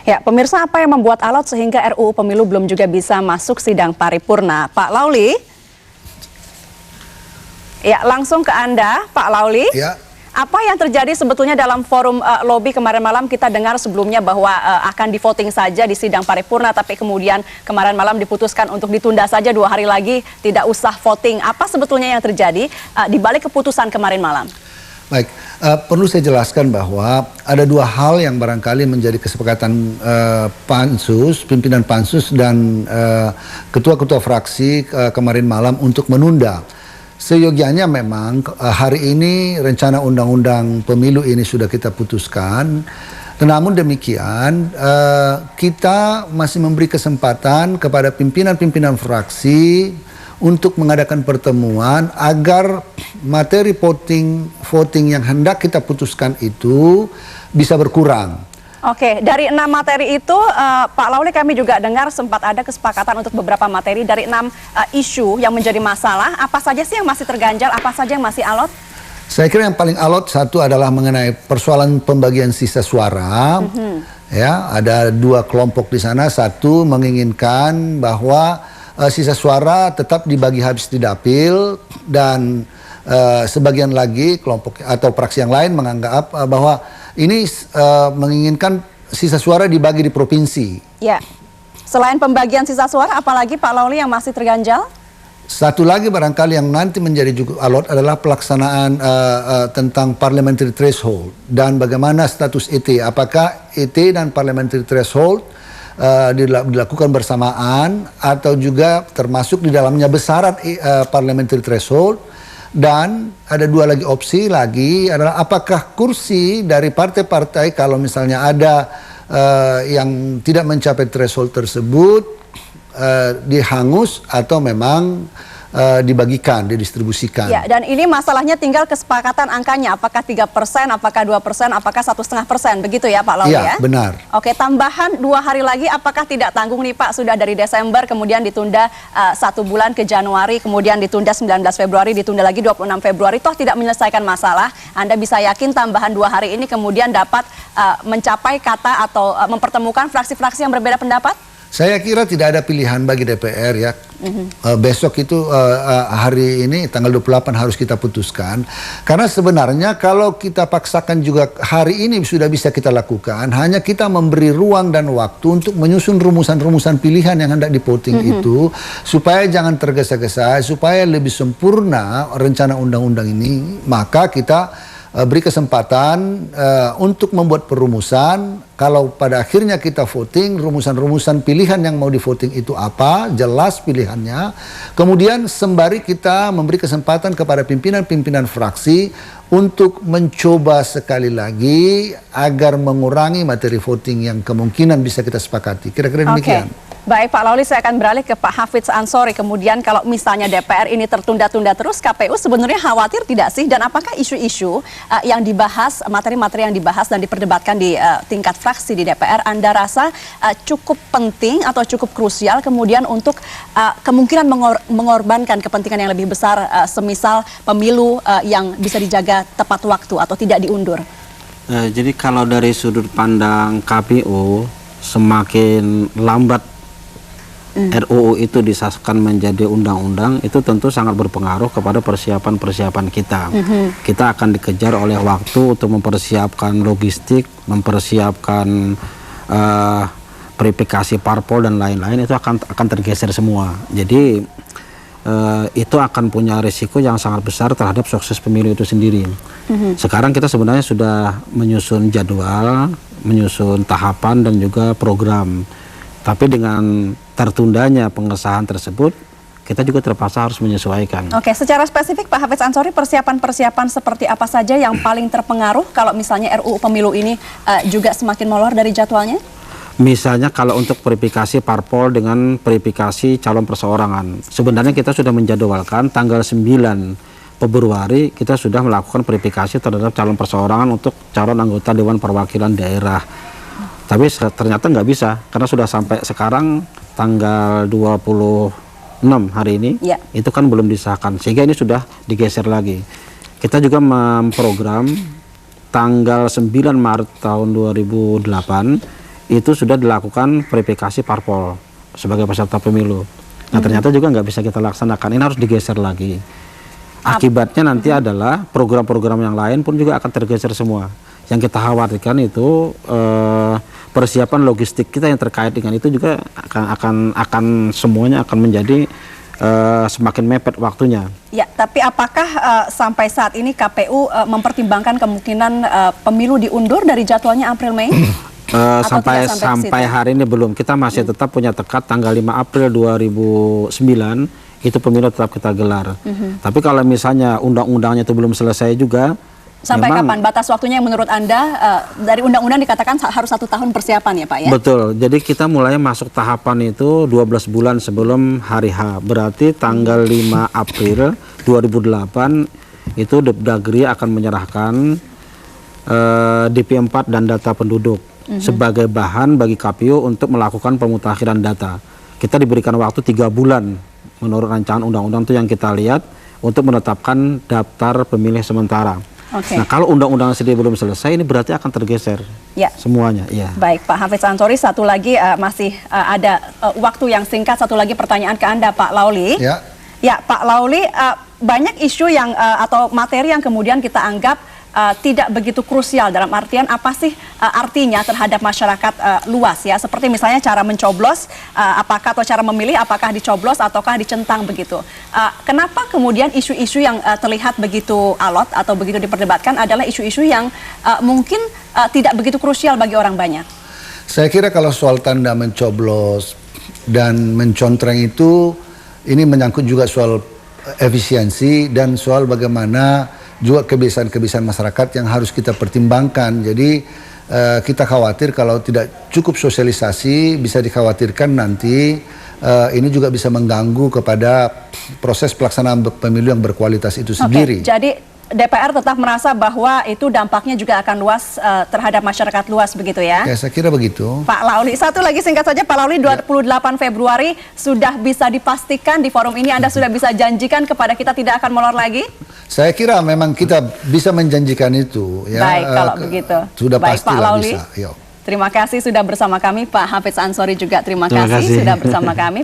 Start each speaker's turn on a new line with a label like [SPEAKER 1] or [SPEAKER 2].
[SPEAKER 1] Ya, pemirsa, apa yang membuat alot sehingga RUU Pemilu belum juga bisa masuk sidang paripurna? Pak Lauli? Ya, langsung ke Anda, Pak Lauli.
[SPEAKER 2] Ya.
[SPEAKER 1] Apa yang terjadi sebetulnya dalam forum lobby kemarin malam? Kita dengar sebelumnya bahwa akan di-voting saja di sidang paripurna, tapi kemudian kemarin malam diputuskan untuk ditunda saja 2 hari lagi, tidak usah voting. Apa sebetulnya yang terjadi di balik keputusan kemarin malam?
[SPEAKER 2] Baik, perlu saya jelaskan bahwa ada 2 hal yang barangkali menjadi kesepakatan pansus, pimpinan pansus dan ketua-ketua fraksi kemarin malam untuk menunda. Seyogianya memang hari ini rencana undang-undang pemilu ini sudah kita putuskan. Namun demikian kita masih memberi kesempatan kepada pimpinan-pimpinan fraksi untuk mengadakan pertemuan agar materi voting yang hendak kita putuskan itu bisa berkurang.
[SPEAKER 1] Oke, dari 6 materi itu, Pak Lauli, kami juga dengar sempat ada kesepakatan untuk beberapa materi dari 6 isu yang menjadi masalah. Apa saja sih yang masih terganjal, apa saja yang masih alot?
[SPEAKER 2] Saya kira yang paling alot satu adalah mengenai persoalan pembagian sisa suara. Ya, ada 2 kelompok di sana. Satu menginginkan bahwa sisa suara tetap dibagi habis di dapil, dan sebagian lagi kelompok atau fraksi yang lain menganggap bahwa ini menginginkan sisa suara dibagi di provinsi. Ya.
[SPEAKER 1] Selain pembagian sisa suara, apalagi Pak Lauli yang masih terganjal?
[SPEAKER 2] Satu lagi barangkali yang nanti menjadi juga alot adalah pelaksanaan tentang parliamentary threshold dan bagaimana status ET. Apakah ET dan parliamentary threshold dilakukan bersamaan atau juga termasuk di dalamnya besaran parliamentary threshold. Dan ada 2 lagi opsi lagi adalah apakah kursi dari partai-partai kalau misalnya ada yang tidak mencapai threshold tersebut dihangus atau memang dibagikan, didistribusikan.
[SPEAKER 1] Ya, dan ini masalahnya tinggal kesepakatan angkanya, apakah 3%, apakah 2%, apakah 1,5%, begitu ya Pak Lauli ya?
[SPEAKER 2] Iya, benar.
[SPEAKER 1] Oke, tambahan 2 hari lagi, apakah tidak tanggung nih Pak? Sudah dari Desember, kemudian ditunda 1 bulan ke Januari, kemudian ditunda 19 Februari, ditunda lagi 26 Februari, toh tidak menyelesaikan masalah. Anda bisa yakin tambahan 2 hari ini kemudian dapat mencapai kata atau mempertemukan fraksi-fraksi yang berbeda pendapat?
[SPEAKER 2] Saya kira tidak ada pilihan bagi DPR ya. Besok itu hari ini tanggal 28 harus kita putuskan. Karena sebenarnya kalau kita paksakan juga hari ini sudah bisa kita lakukan. Hanya kita memberi ruang dan waktu untuk menyusun rumusan-rumusan pilihan yang hendak di-voting itu. Supaya jangan tergesa-gesa, supaya lebih sempurna rencana undang-undang ini. Maka kita beri kesempatan untuk membuat perumusan. Kalau pada akhirnya kita voting, rumusan-rumusan pilihan yang mau di voting itu apa, jelas pilihannya. Kemudian sembari kita memberi kesempatan kepada pimpinan-pimpinan fraksi untuk mencoba sekali lagi agar mengurangi materi voting yang kemungkinan bisa kita sepakati. Kira-kira demikian.
[SPEAKER 1] Baik Pak Lauli, saya akan beralih ke Pak Hafidz Ansori. Kemudian kalau misalnya DPR ini tertunda-tunda terus, KPU sebenarnya khawatir tidak sih? Dan apakah isu-isu yang dibahas, materi-materi yang dibahas dan diperdebatkan di tingkat fraksi di DPR, Anda rasa cukup penting atau cukup krusial kemudian untuk kemungkinan mengorbankan kepentingan yang lebih besar, semisal pemilu yang bisa dijaga tepat waktu atau tidak diundur?
[SPEAKER 3] Jadi kalau dari sudut pandang KPU, semakin lambat RUU itu disahkan menjadi undang-undang, itu tentu sangat berpengaruh kepada persiapan-persiapan kita. Kita akan dikejar oleh waktu untuk mempersiapkan logistik, mempersiapkan verifikasi parpol dan lain-lain, itu akan tergeser semua. Jadi itu akan punya risiko yang sangat besar terhadap sukses pemilu itu sendiri. Sekarang kita sebenarnya sudah menyusun jadwal, menyusun tahapan dan juga program. Tapi dengan tertundanya pengesahan tersebut, kita juga terpaksa harus menyesuaikan.
[SPEAKER 1] Oke, secara spesifik Pak Hafidz Ansori, persiapan-persiapan seperti apa saja yang paling terpengaruh kalau misalnya RUU Pemilu ini juga semakin molor dari jadwalnya?
[SPEAKER 3] Misalnya kalau untuk verifikasi parpol dengan verifikasi calon perseorangan, sebenarnya kita sudah menjadwalkan tanggal 9 Februari kita sudah melakukan verifikasi terhadap calon perseorangan untuk calon anggota Dewan Perwakilan Daerah. Tapi ternyata nggak bisa, karena sudah sampai sekarang tanggal 26 hari ini, itu kan belum disahkan, sehingga ini sudah digeser lagi. Kita juga memprogram tanggal 9 Maret tahun 2008 itu sudah dilakukan verifikasi parpol sebagai peserta pemilu. Nah ternyata juga nggak bisa kita laksanakan, ini harus digeser lagi. Akibatnya nanti adalah program-program yang lain pun juga akan tergeser semua. Yang kita khawatirkan itu persiapan logistik kita yang terkait dengan itu juga akan semuanya akan menjadi semakin mepet waktunya.
[SPEAKER 1] Ya, tapi apakah sampai saat ini KPU mempertimbangkan kemungkinan pemilu diundur dari jadwalnya April Mei?
[SPEAKER 3] Sampai hari ini belum. Kita masih tetap punya tekad tanggal 5 April 2009 itu pemilu tetap kita gelar. Tapi kalau misalnya undang-undangnya itu belum selesai juga,
[SPEAKER 1] sampai kapan batas waktunya yang menurut Anda dari undang-undang dikatakan harus 1 tahun persiapan ya Pak ya?
[SPEAKER 3] Betul. Jadi kita mulai masuk tahapan itu 12 bulan sebelum hari H. Berarti tanggal 5 April 2008 itu Depdagri akan menyerahkan DP4 dan data penduduk sebagai bahan bagi KPU untuk melakukan pemutakhiran data. Kita diberikan waktu 3 bulan menurut rancangan undang-undang itu yang kita lihat untuk menetapkan daftar pemilih sementara. Nah kalau undang-undang sendiri belum selesai, ini berarti akan tergeser semuanya. Ya.
[SPEAKER 1] Baik Pak Hafiz Ansori, satu lagi masih ada waktu yang singkat, satu lagi pertanyaan ke Anda Pak Lauli. Ya Pak Lauli, banyak isu yang atau materi yang kemudian kita anggap tidak begitu krusial, dalam artian apa sih artinya terhadap masyarakat luas ya, seperti misalnya cara mencoblos, apakah atau cara memilih apakah dicoblos ataukah dicentang begitu. Kenapa kemudian isu-isu yang terlihat begitu alot atau begitu diperdebatkan adalah isu-isu yang mungkin tidak begitu krusial bagi orang banyak?
[SPEAKER 2] Saya kira kalau soal tanda mencoblos dan mencontreng itu, ini menyangkut juga soal efisiensi dan soal bagaimana juga kebiasaan-kebiasaan masyarakat yang harus kita pertimbangkan. Jadi kita khawatir kalau tidak cukup sosialisasi, bisa dikhawatirkan nanti ini juga bisa mengganggu kepada proses pelaksanaan pemilu yang berkualitas itu sendiri.
[SPEAKER 1] Jadi DPR tetap merasa bahwa itu dampaknya juga akan luas terhadap masyarakat luas begitu ya?
[SPEAKER 2] Ya, saya kira begitu.
[SPEAKER 1] Pak Lauli, satu lagi singkat saja Pak Lauli, 28 Februari sudah bisa dipastikan di forum ini Anda sudah bisa janjikan kepada kita tidak akan molor lagi?
[SPEAKER 2] Saya kira memang kita bisa menjanjikan itu. Ya.
[SPEAKER 1] Baik kalau begitu.
[SPEAKER 2] Sudah
[SPEAKER 1] baik,
[SPEAKER 2] pasti
[SPEAKER 1] Pak Lauli.
[SPEAKER 2] bisa.
[SPEAKER 1] Terima kasih sudah bersama kami, Pak Hafiz Ansori juga terima kasih sudah bersama kami.